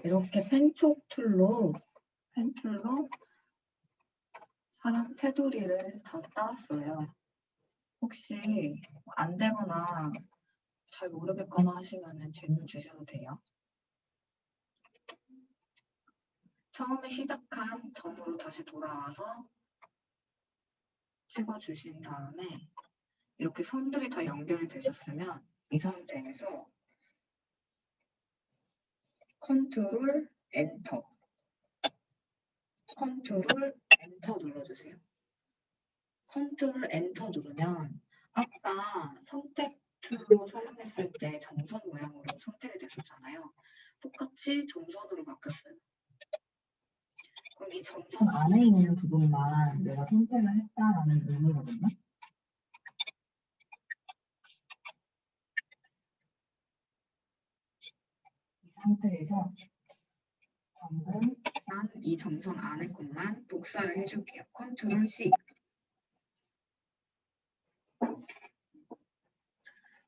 이렇게 펜촉 툴로 사람 테두리를 다 따왔어요. 혹시 안 되거나 잘 모르겠거나 하시면 질문 주셔도 돼요. 처음에 시작한 점으로 다시 돌아와서 찍어주신 다음에 이렇게 선들이 다 연결이 되셨으면 이 상태에서 컨트롤 엔터 눌러주세요. 컨트롤 엔터 누르면 아까 선택 툴로 사용했을 때 점선 모양으로 선택이 됐었잖아요. 똑같이 점선으로 바뀌었어요. 그럼 이 점선 안에 있는 부분만 내가 선택을 했다라는 의미거든요. 이 상태에서 방금 난 이 점선 안에 것만 복사를 해줄게요. 컨트롤 C.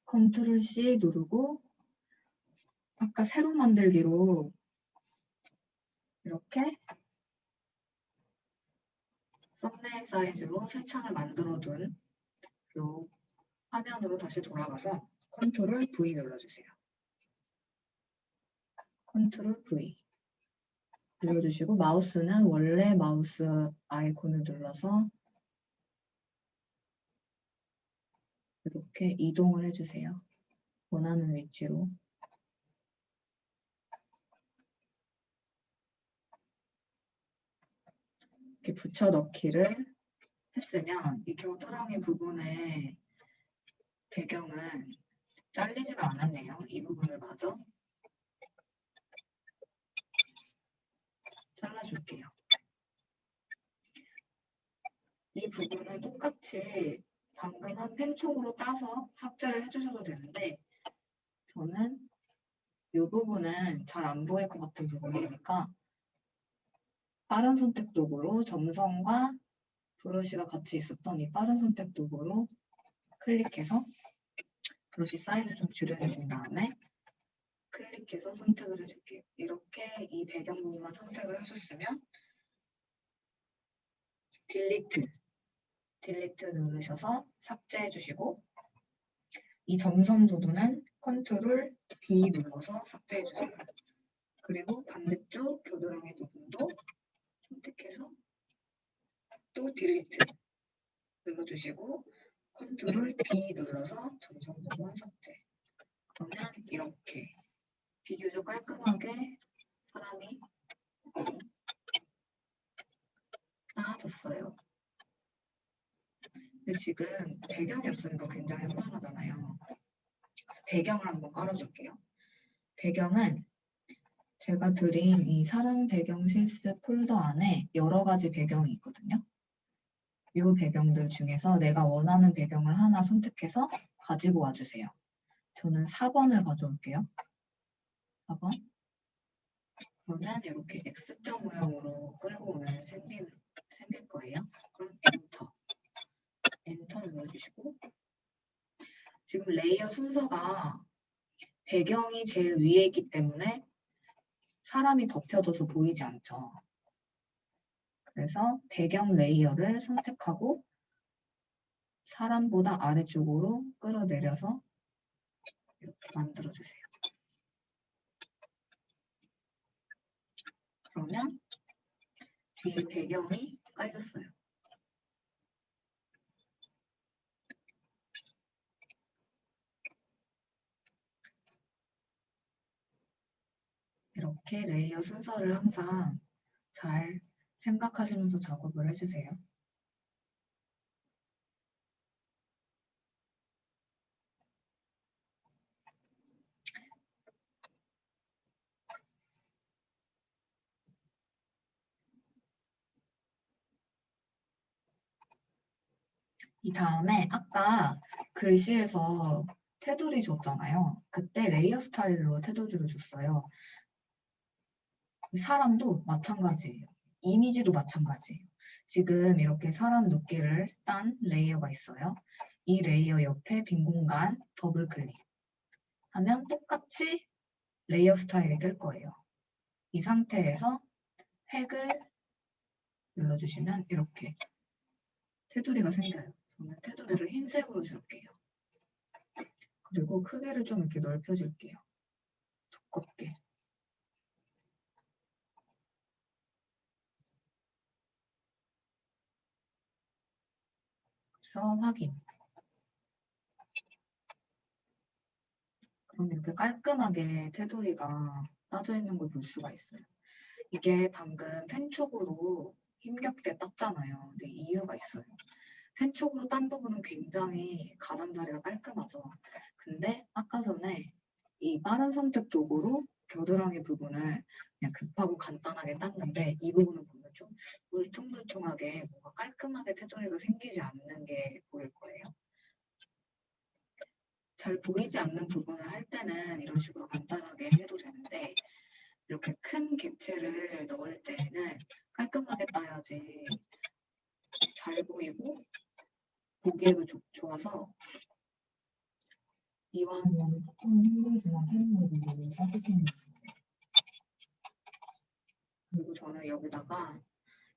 컨트롤 C 누르고 아까 새로 만들기로 이렇게 썸네일 사이즈로 새 창을 만들어둔 요 화면으로 다시 돌아가서 컨트롤 V 눌러주세요. 컨트롤 V 눌러주시고 마우스는 원래 마우스 아이콘을 눌러서 이렇게 이동을 해주세요. 원하는 위치로. 이렇게 붙여넣기를 했으면 이 겨드랑이 부분의 배경은 잘리지가 않았네요. 이 부분을 마저 잘라줄게요. 이 부분을 똑같이 방금 한 펜촉으로 따서 삭제를 해주셔도 되는데 저는 이 부분은 잘 안 보일 것 같은 부분이니까 빠른 선택 도구로 점선과 브러쉬가 같이 있었던 이 빠른 선택 도구로 클릭해서 브러쉬 사이즈 좀 줄여주신 다음에 클릭해서 선택을 해줄게요. 이렇게 이 배경 부분만 선택을 하셨으면 딜리트 누르셔서 삭제해 주시고 이 점선 부분은 컨트롤 D 눌러서 삭제해 주세요. 그리고 반대쪽 겨드랑이 부분도 선택해서 또 딜리트 눌러주시고 컨트롤 D 눌러서 점선 부분 삭제. 그러면 이렇게 비교적 깔끔하게 사람이 나아졌어요. 근데 지금 배경이 없으니까 굉장히 혼란하잖아요. 배경을 한번 깔아줄게요. 배경은 제가 드린 이 사람 배경 실습 폴더 안에 여러 가지 배경이 있거든요. 이 배경들 중에서 내가 원하는 배경을 하나 선택해서 가지고 와주세요. 저는 4번을 가져올게요. 4번. 그러면 이렇게 X자 모양으로 끌고 오면 생길 거예요. 그럼 엔터 눌러주시고 지금 레이어 순서가 배경이 제일 위에 있기 때문에 사람이 덮여져서 보이지 않죠. 그래서 배경 레이어를 선택하고 사람보다 아래쪽으로 끌어내려서 이렇게 만들어주세요. 그러면 뒤에 배경이 깔렸어요. 이렇게 레이어 순서를 항상 잘 생각하시면서 작업을 해주세요. 이 다음에 아까 글씨에서 테두리 줬잖아요. 그때 레이어 스타일로 테두리를 줬어요. 사람도 마찬가지예요. 이미지도 마찬가지예요. 지금 이렇게 사람 눕기를 딴 레이어가 있어요. 이 레이어 옆에 빈 공간 더블 클릭 하면 똑같이 레이어 스타일이 뜰 거예요. 이 상태에서 획을 눌러주시면 이렇게 테두리가 생겨요. 저는 테두리를 흰색으로 줄게요. 그리고 크기를 좀 이렇게 넓혀줄게요. 두껍게. 그래서 확인. 그럼 이렇게 깔끔하게 테두리가 따져 있는 걸 볼 수가 있어요. 이게 방금 펜촉으로 힘겹게 땄잖아요. 근데 이유가 있어요. 펜촉으로 딴 부분은 굉장히 가장자리가 깔끔하죠. 근데 아까 전에 이 빠른 선택 도구로 겨드랑이 부분을 그냥 급하고 간단하게 땄는데 이 부분을 보면 좀 울퉁불퉁하게 뭔가 깔끔하게 테두리가 생기지 않는 게 보일 거예요. 잘 보이지 않는 부분을 할 때는 이런 식으로 간단하게 해도 되는데 이렇게 큰 객체를 넣을 때는 깔끔하게 따야지 잘 보이고 보기에도 좋아서 이왕이면 조금 힘들지만 해보는 부분을 선택해주세요. 그리고 저는 여기다가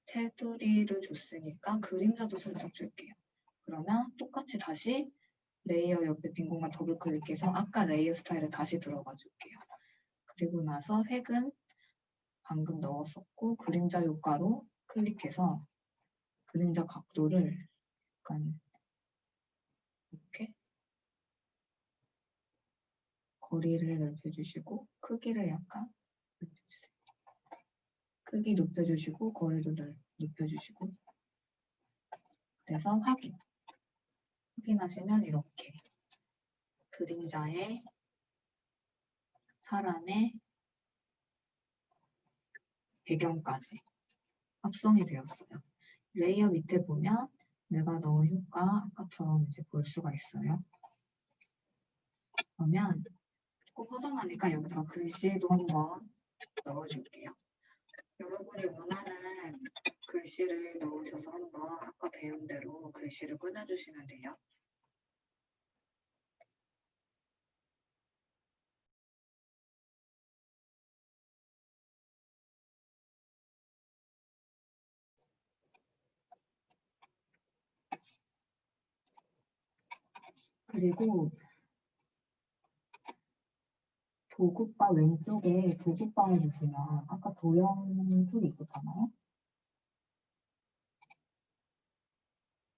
테두리를 줬으니까 그림자도 살짝 줄게요. 그러면 똑같이 다시 레이어 옆에 빈 공간 더블 클릭해서 아까 레이어 스타일을 다시 들어가 줄게요. 그리고 나서 획은 방금 넣었었고 그림자 효과로 클릭해서 그림자 각도를 약간 이렇게 거리를 넓혀주시고 크기를 약간 높여주세요. 크기 높여주시고 거리도 높여주시고 그래서 확인하시면 이렇게 그림자에 사람의 배경까지 합성이 되었어요. 레이어 밑에 보면 내가 넣은 효과 아까처럼 이제 볼 수가 있어요. 그러면 꼭 허전하니까 여기다가 글씨도 한번 넣어줄게요. 여러분이 원하는 글씨를 넣으셔서 한번 아까 배운 대로 글씨를 꾸며주시면 돼요. 그리고 도구바 왼쪽에 도구바에 보시면 아까 도형 툴이 있었잖아요.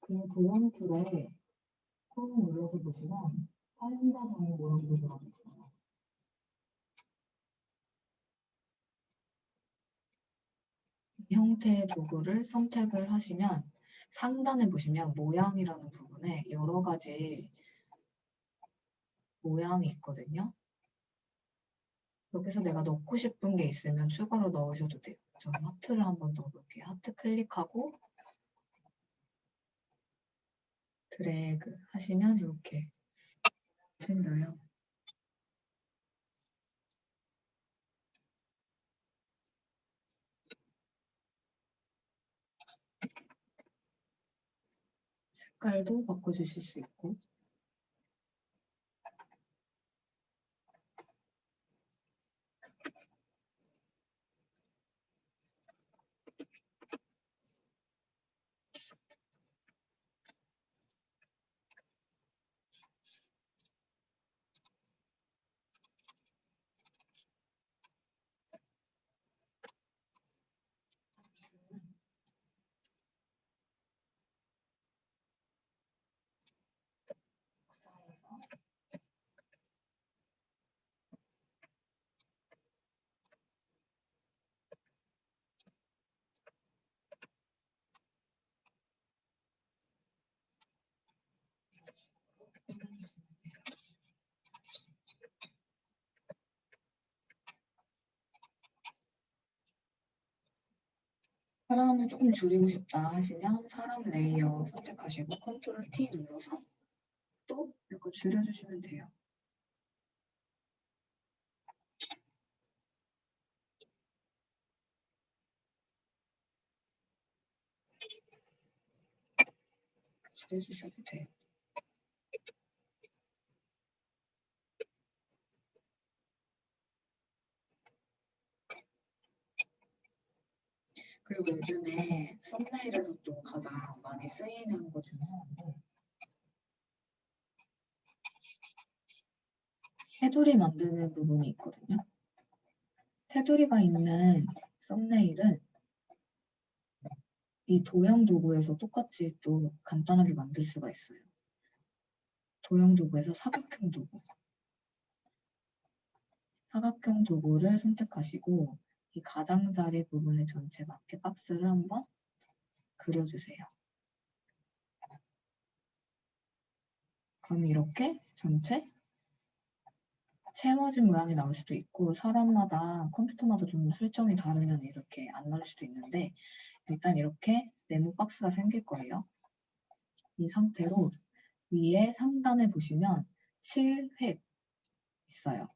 그 도형 툴에 꾹 눌러서 보시면 사용자 정의 모양도 들어가 있어요. 이 형태의 도구를 선택을 하시면 상단에 보시면 모양이라는 부분에 여러 가지 모양이 있거든요. 여기서 내가 넣고 싶은 게 있으면 추가로 넣으셔도 돼요. 저는 하트를 한번 넣어볼게요. 하트 클릭하고 드래그 하시면 이렇게 생겨요. 색깔도 바꿔주실 수 있고 사람을 조금 줄이고 싶다 하시면 사람 레이어 선택하시고 컨트롤 T 눌러서 또 약간 줄여주시면 돼요. 줄여주셔도 돼요. 그리고 요즘에 썸네일에서도 가장 많이 쓰이는 것 중에 하나인데 테두리 만드는 부분이 있거든요. 테두리가 있는 썸네일은 이 도형 도구에서 똑같이 또 간단하게 만들 수가 있어요. 도형 도구에서 사각형 도구. 사각형 도구를 선택하시고 이 가장자리 부분에 전체 맞게 박스를 한번 그려주세요. 그럼 이렇게 전체 채워진 모양이 나올 수도 있고 사람마다 컴퓨터마다 좀 설정이 다르면 이렇게 안 나올 수도 있는데 일단 이렇게 네모 박스가 생길 거예요. 이 상태로 위에 상단에 보시면 칠획 있어요.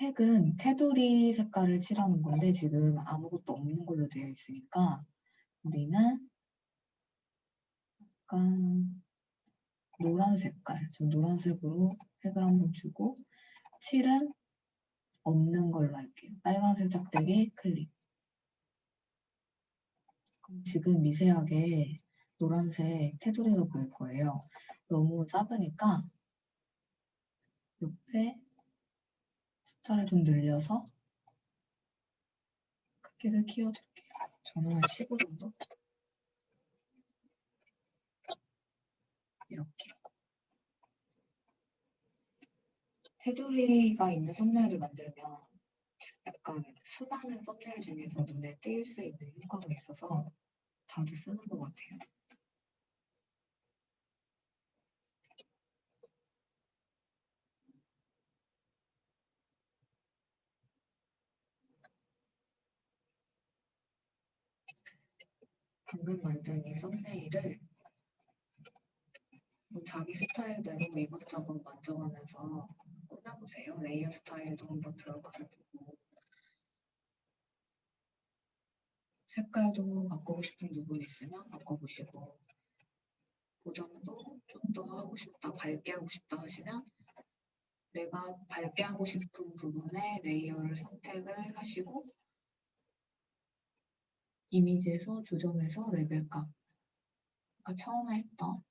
획은 테두리 색깔을 칠하는 건데 지금 아무것도 없는 걸로 되어 있으니까 우리는 약간 노란 색깔, 저 노란색으로 획을 한번 주고 칠은 없는 걸로 할게요. 빨간색 짝대기 클릭. 그럼 지금 미세하게 노란색 테두리가 보일 거예요. 너무 작으니까 옆에 숫자를 좀 늘려서 크기를 키워줄게요. 저는 한 15 정도? 이렇게. 테두리가 있는 썸네일을 만들면 약간 수많은 썸네일 중에서 눈에 띄일 수 있는 효과가 있어서 자주 쓰는 것 같아요. 방금 만든 이 썸네일을 뭐 자기 스타일대로 이것저것 만져가면서 꾸며보세요. 레이어 스타일도 한번 들어가서 보고 색깔도 바꾸고 싶은 부분이 있으면 바꿔보시고 보정도 좀 더 하고 싶다, 밝게 하고 싶다 하시면 내가 밝게 하고 싶은 부분에 레이어를 선택을 하시고 이미지에서 조정해서 레벨값 아까 처음에 했던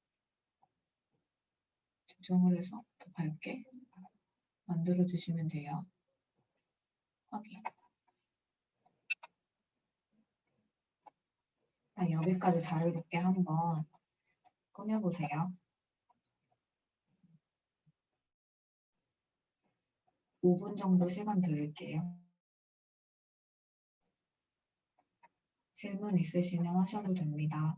조정을 해서 더 밝게 만들어 주시면 돼요. 확인. 여기까지 자유롭게 한번 꾸며보세요. 5분 정도 시간 드릴게요. 질문 있으시면 하셔도 됩니다.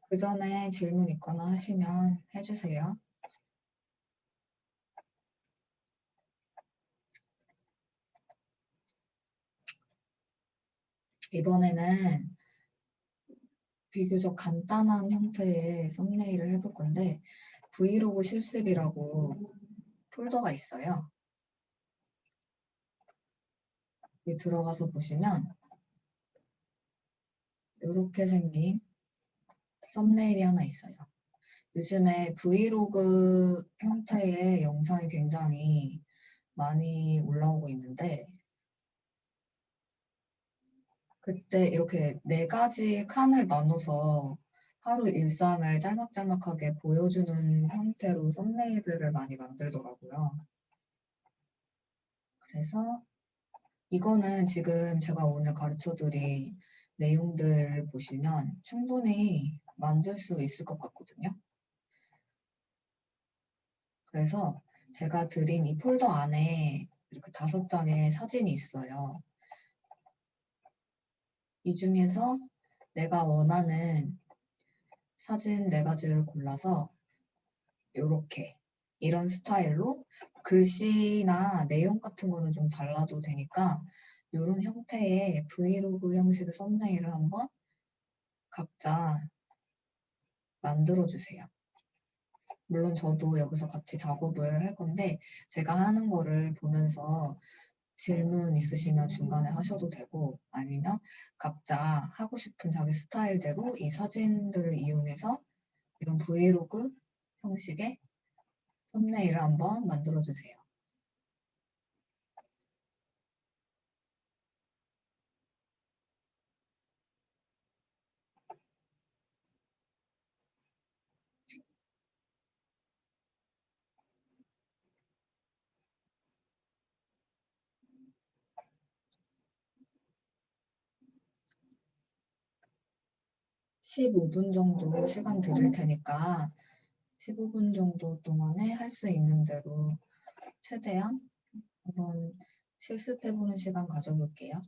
그 전에 질문 있거나 하시면 해주세요. 이번에는 비교적 간단한 형태의 썸네일을 해볼 건데 브이로그 실습이라고 폴더가 있어요. 여기 들어가서 보시면 이렇게 생긴 썸네일이 하나 있어요. 요즘에 브이로그 형태의 영상이 굉장히 많이 올라오고 있는데 그때 이렇게 4가지 칸을 나눠서 하루 일상을 짤막짤막하게 보여주는 형태로 썸네일들을 많이 만들더라고요. 그래서 이거는 지금 제가 오늘 가르쳐드린 내용들 보시면 충분히 만들 수 있을 것 같거든요. 그래서 제가 드린 이 폴더 안에 이렇게 5장의 사진이 있어요. 이 중에서 내가 원하는 사진 4가지를 골라서 이렇게 이런 스타일로 글씨나 내용 같은 거는 좀 달라도 되니까 이런 형태의 브이로그 형식의 썸네일을 한번 각자 만들어주세요. 물론 저도 여기서 같이 작업을 할 건데 제가 하는 거를 보면서 질문 있으시면 중간에 하셔도 되고 아니면 각자 하고 싶은 자기 스타일대로 이 사진들을 이용해서 이런 브이로그 형식의 썸네일을 한번 만들어주세요. (15분) 정도 시간 드릴 테니까 15분 정도 동안에 할 수 있는 대로 최대한 한번 실습해보는 시간 가져볼게요.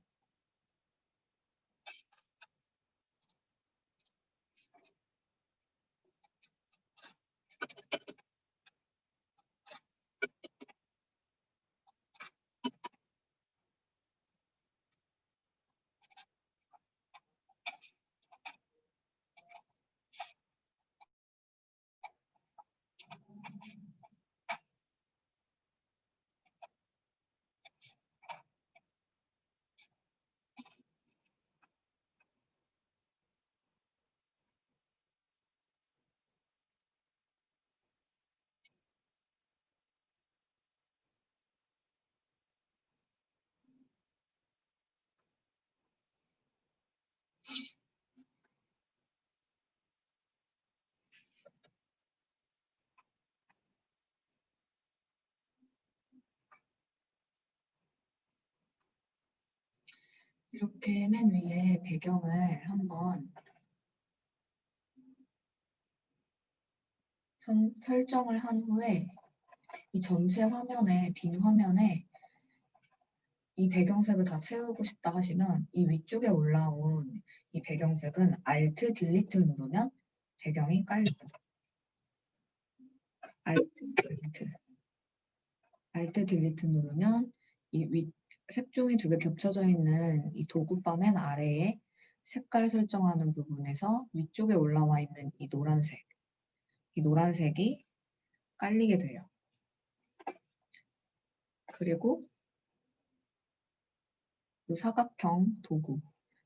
이렇게 맨 위에 배경을 한번 설정을 한 후에 이 전체 화면에 빈 화면에 이 배경색을 다 채우고 싶다 하시면 이 위쪽에 올라온 이 배경색은 Alt 딜리트 누르면 배경이 깔리고 Alt 딜리트 누르면 이 위 색종이 2개 겹쳐져 있는 이 도구바 맨 아래에 색깔 설정하는 부분에서 위쪽에 올라와 있는 이 노란색이 깔리게 돼요. 그리고 이 사각형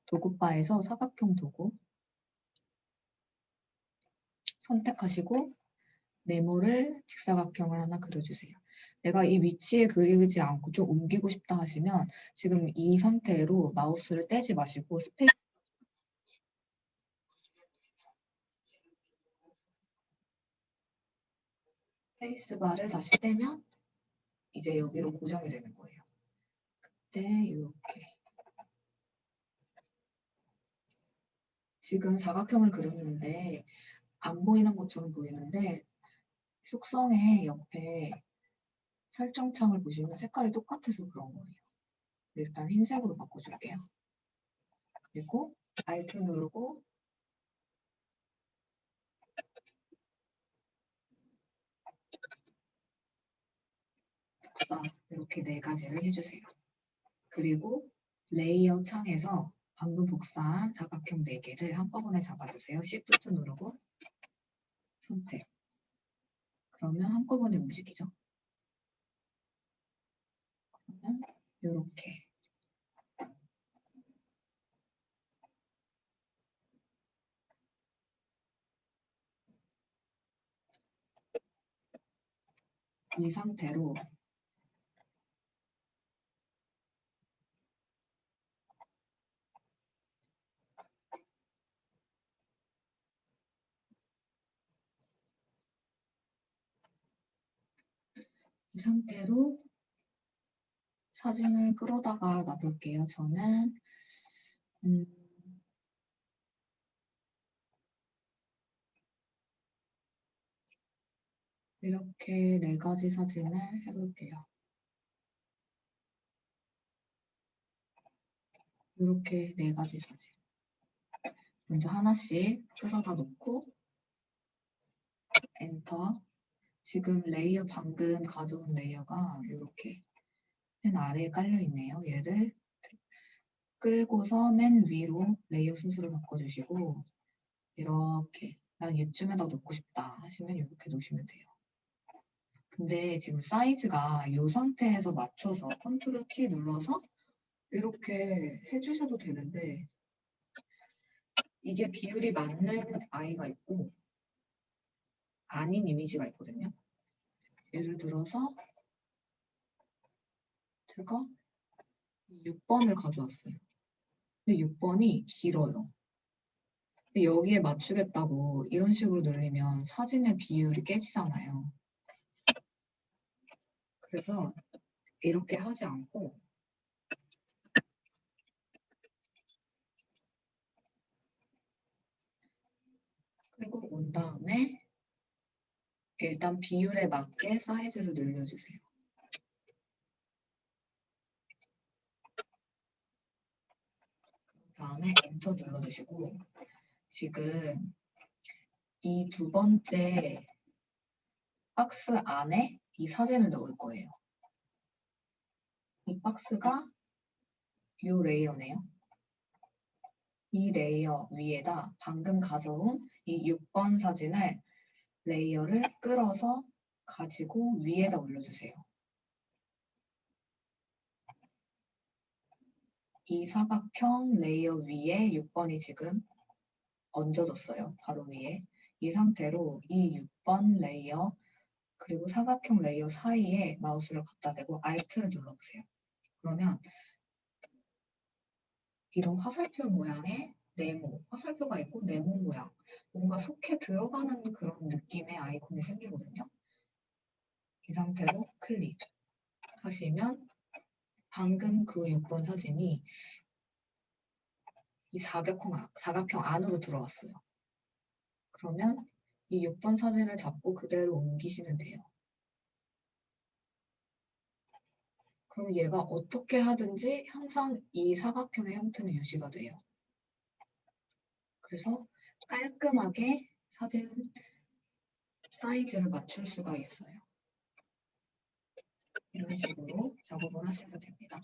도구바에서 사각형 도구 선택하시고 네모를 직사각형을 하나 그려주세요. 내가 이 위치에 그리지 않고 좀 옮기고 싶다 하시면 지금 이 상태로 마우스를 떼지 마시고 스페이스바를 다시 떼면 이제 여기로 고정이 되는 거예요. 그때 이렇게 지금 사각형을 그렸는데 안 보이는 것처럼 보이는데 속성의 옆에 설정창을 보시면 색깔이 똑같아서 그런 거예요. 일단 흰색으로 바꿔줄게요. 그리고 Alt 누르고 이렇게 4가지를 해주세요. 그리고 레이어 창에서 방금 복사한 사각형 4개를 한꺼번에 잡아주세요. Shift 누르고 선택. 그러면 한꺼번에 움직이죠. 그러면 이렇게 이 상태로 사진을 끌어다가 놔볼게요. 저는 이렇게 4가지 사진을 해볼게요. 이렇게 4가지 사진. 먼저 하나씩 끌어다 놓고 엔터. 지금 레이어 방금 가져온 레이어가 이렇게 맨 아래에 깔려 있네요. 얘를 끌고서 맨 위로 레이어 순서를 바꿔주시고 이렇게 난 이쯤에다 놓고 싶다 하시면 이렇게 놓으시면 돼요. 근데 지금 사이즈가 이 상태에서 맞춰서 컨트롤 T 눌러서 이렇게 해주셔도 되는데 이게 비율이 맞는 아이가 있고 아닌 이미지가 있거든요. 예를 들어서 제가 6번을 가져왔어요. 근데 6번이 길어요. 근데 여기에 맞추겠다고 이런 식으로 늘리면 사진의 비율이 깨지잖아요. 그래서 이렇게 하지 않고 끌고 온 다음에 일단 비율에 맞게 사이즈를 늘려주세요. 다음에 엔터 눌러주시고 지금 이 두 번째 박스 안에 이 사진을 넣을 거예요. 이 박스가 이 레이어네요. 이 레이어 위에다 방금 가져온 이 6번 사진을 레이어를 끌어서 가지고 위에다 올려주세요. 이 사각형 레이어 위에 6번이 지금 얹어졌어요. 바로 위에. 이 상태로 이 6번 레이어 그리고 사각형 레이어 사이에 마우스를 갖다 대고 Alt를 눌러보세요. 그러면 이런 화살표 모양의 네모, 화살표가 있고 네모 모양, 뭔가 속해 들어가는 그런 느낌의 아이콘이 생기거든요. 이 상태로 클릭하시면 방금 그 6번 사진이 이 사각형 안으로 들어왔어요. 그러면 이 6번 사진을 잡고 그대로 옮기시면 돼요. 그럼 얘가 어떻게 하든지 항상 이 사각형의 형태는 유지가 돼요. 그래서 깔끔하게 사진 사이즈를 맞출 수가 있어요. 이런 식으로 작업을 하시면 됩니다.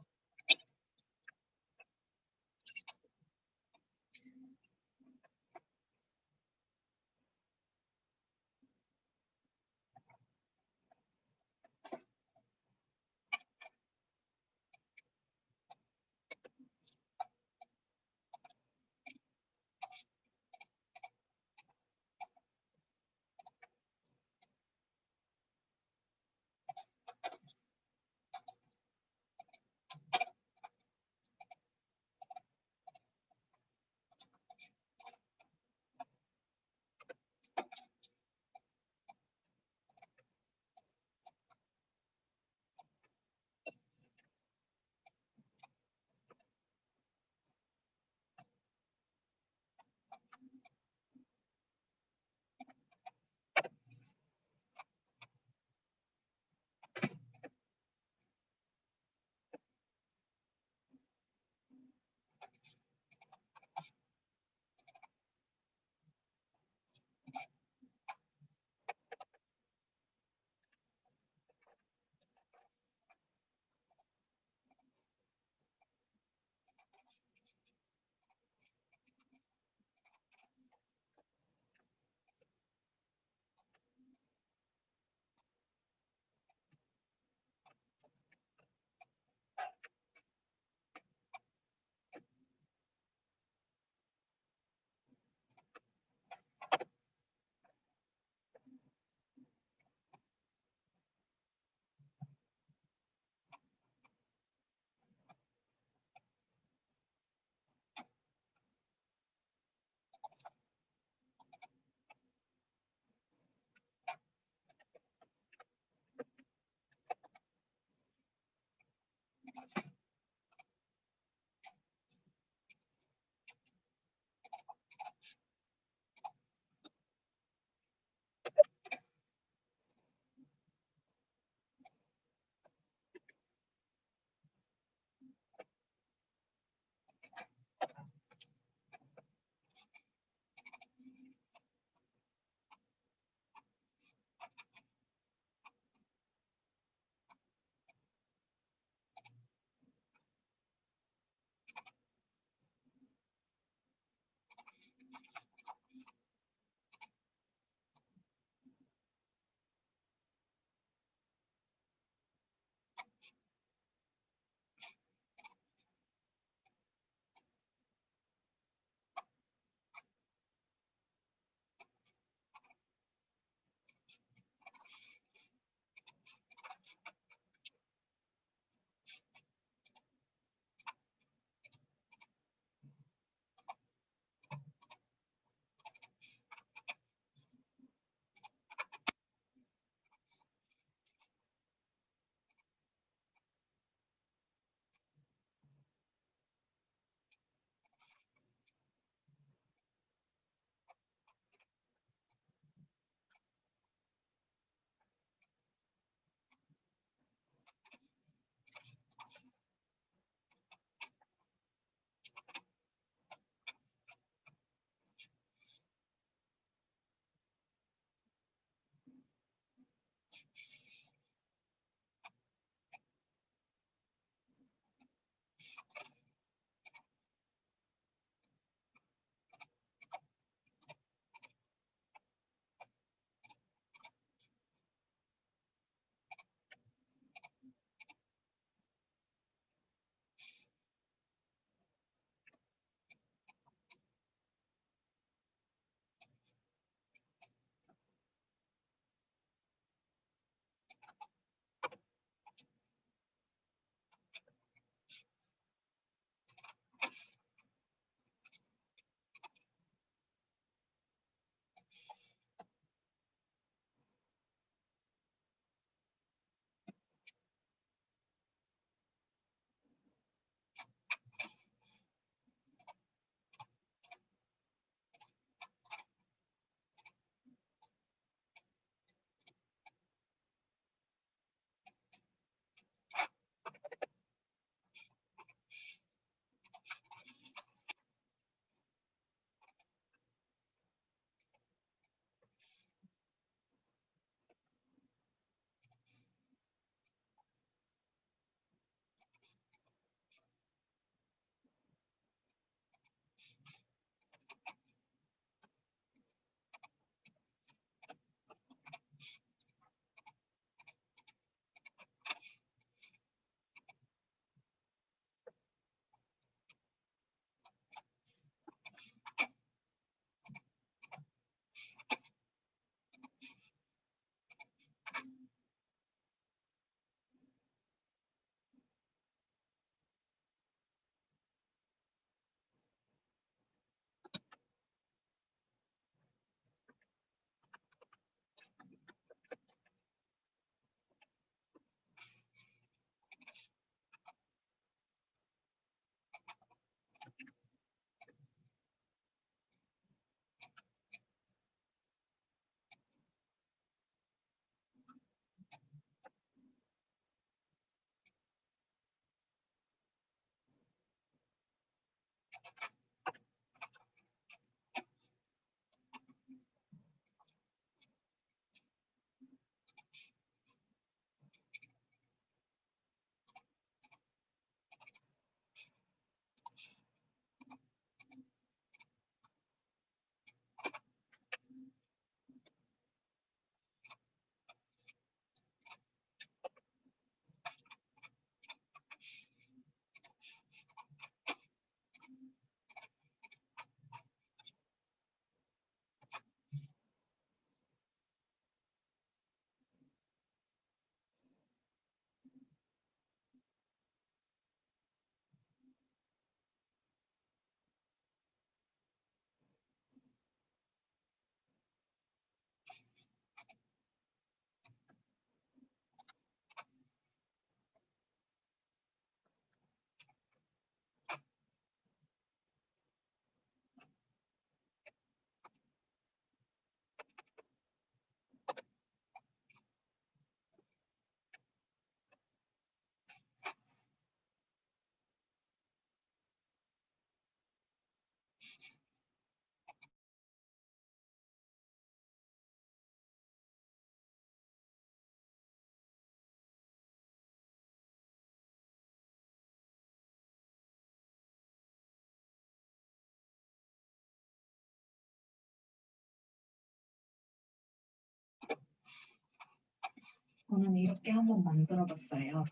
저는 이렇게 한번 만들어봤어요.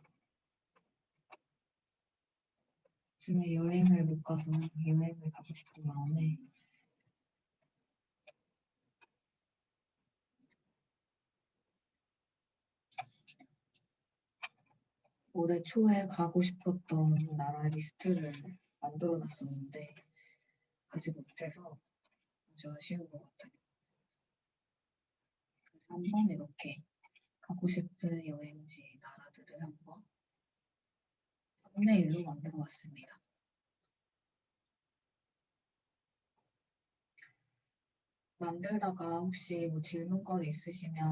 요즘에 여행을 못 가서 여행을 가고 싶은 마음에 올해 초에 가고 싶었던 나라 리스트를 만들어 놨었는데 가지 못해서 아주 아쉬운 것 같아요. 그래서 한번 이렇게 가고 싶은 여행지 나라들을 한번 썸네일로 만들어 봤습니다. 만들다가 혹시 뭐 질문거리 있으시면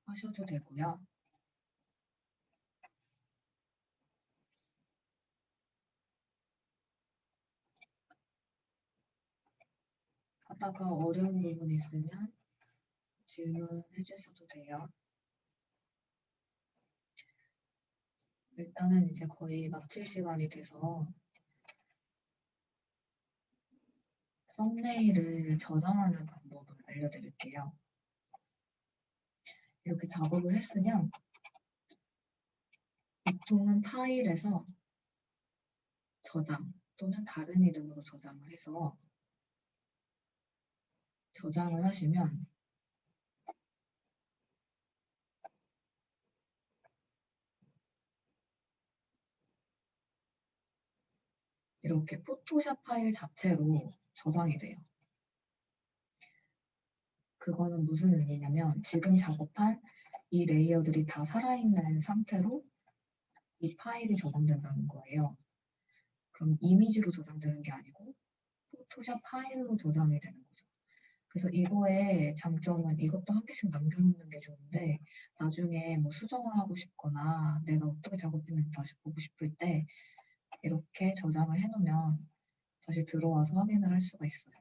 하셔도 되고요. 하다가 어려운 부분 있으면 질문해 주셔도 돼요. 일단은 이제 거의 마칠 시간이 돼서 썸네일을 저장하는 방법을 알려드릴게요. 이렇게 작업을 했으면 보통은 파일에서 저장 또는 다른 이름으로 저장을 해서 저장을 하시면 이렇게 포토샵 파일 자체로 저장이 돼요. 그거는 무슨 의미냐면 지금 작업한 이 레이어들이 다 살아있는 상태로 이 파일이 저장된다는 거예요. 그럼 이미지로 저장되는 게 아니고 포토샵 파일로 저장이 되는 거죠. 그래서 이거의 장점은 이것도 한 개씩 남겨놓는 게 좋은데 나중에 뭐 수정을 하고 싶거나 내가 어떻게 작업했는지 다시 보고 싶을 때 이렇게 저장을 해놓으면 다시 들어와서 확인을 할 수가 있어요.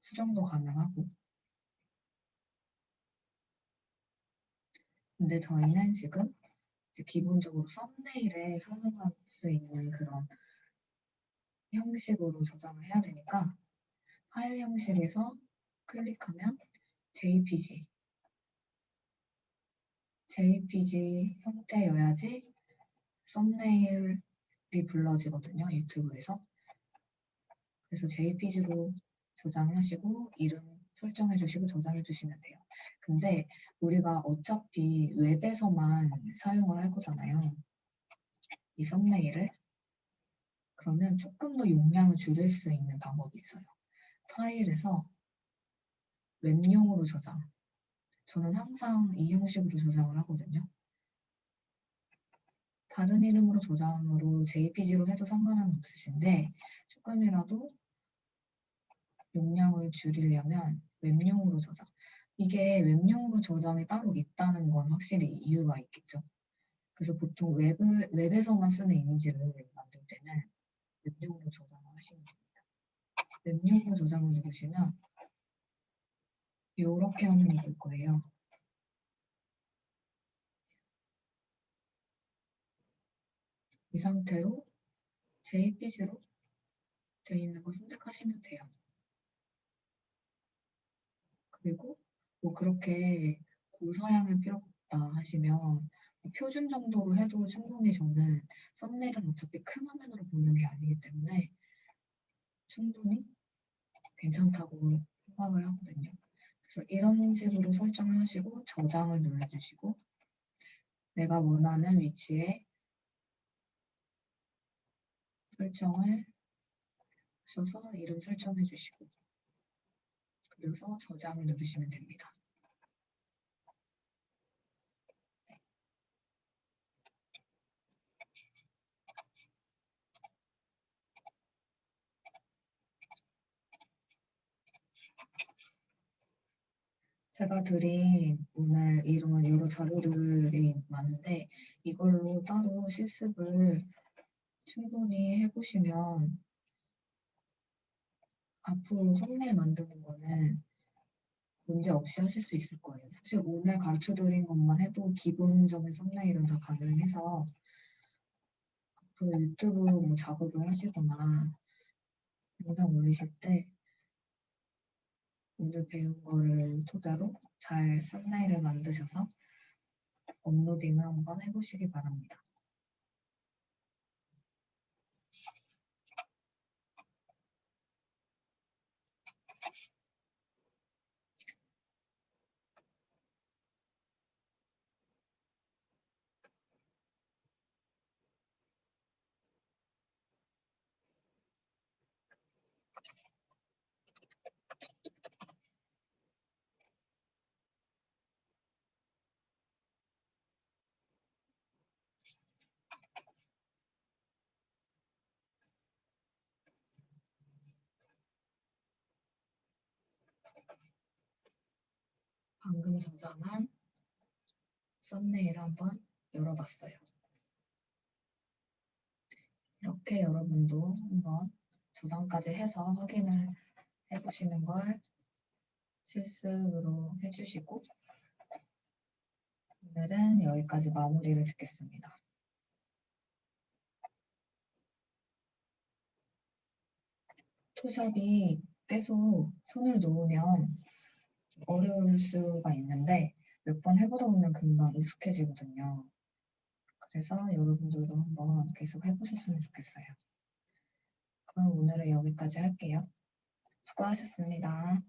수정도 가능하고. 근데 저희는 지금 이제 기본적으로 썸네일에 사용할 수 있는 그런 형식으로 저장을 해야 되니까 파일 형식에서 클릭하면 JPG 형태여야지 썸네일이 불러지거든요, 유튜브에서. 그래서 JPG로 저장하시고 이름 설정해 주시고 저장해 주시면 돼요. 근데 우리가 어차피 웹에서만 사용을 할 거잖아요. 이 썸네일을. 그러면 조금 더 용량을 줄일 수 있는 방법이 있어요. 파일에서 웹용으로 저장. 저는 항상 이 형식으로 저장을 하거든요. 다른 이름으로 저장으로 JPG로 해도 상관은 없으신데 조금이라도 용량을 줄이려면 웹용으로 저장. 이게 웹용으로 저장이 따로 있다는 건 확실히 이유가 있겠죠. 그래서 보통 웹에서만 쓰는 이미지를 만들 때는 웹용으로 저장을 하시면 됩니다. 웹용으로 저장을 누르시면 이렇게 화면이 될 거예요. 이 상태로 JPG로 되어 있는 거 선택하시면 돼요. 그리고 뭐 그렇게 고사양일 필요 없다 하시면 뭐 표준 정도로 해도 충분히 저는 썸네일은 어차피 큰 화면으로 보는 게 아니기 때문에 충분히 괜찮다고 생각을 하거든요. 그래서 이런 식으로 설정을 하시고 저장을 눌러주시고 내가 원하는 위치에 설정을 하셔서 이름 설정해 주시고 그래서 저장을 누르시면 됩니다. 제가 드린 오늘 이런 여러 자료들이 많은데 이걸로 따로 실습을 충분히 해보시면 앞으로 썸네일 만드는 거는 문제 없이 하실 수 있을 거예요. 사실 오늘 가르쳐 드린 것만 해도 기본적인 썸네일은 다 가능해서 앞으로 유튜브 뭐 작업을 하시거나 영상 올리실 때 오늘 배운 거를 토대로 잘 썸네일을 만드셔서 업로딩을 한번 해보시기 바랍니다. 방금 저장한 썸네일을 한번 열어봤어요. 이렇게 여러분도 한번 저장까지 해서 확인을 해보시는 걸 실습으로 해주시고 오늘은 여기까지 마무리를 짓겠습니다. 포토샵이 계속 손을 놓으면 어려울 수가 있는데 몇 번 해보다 보면 금방 익숙해지거든요. 그래서 여러분들도 한번 계속 해보셨으면 좋겠어요. 그럼 오늘은 여기까지 할게요. 수고하셨습니다.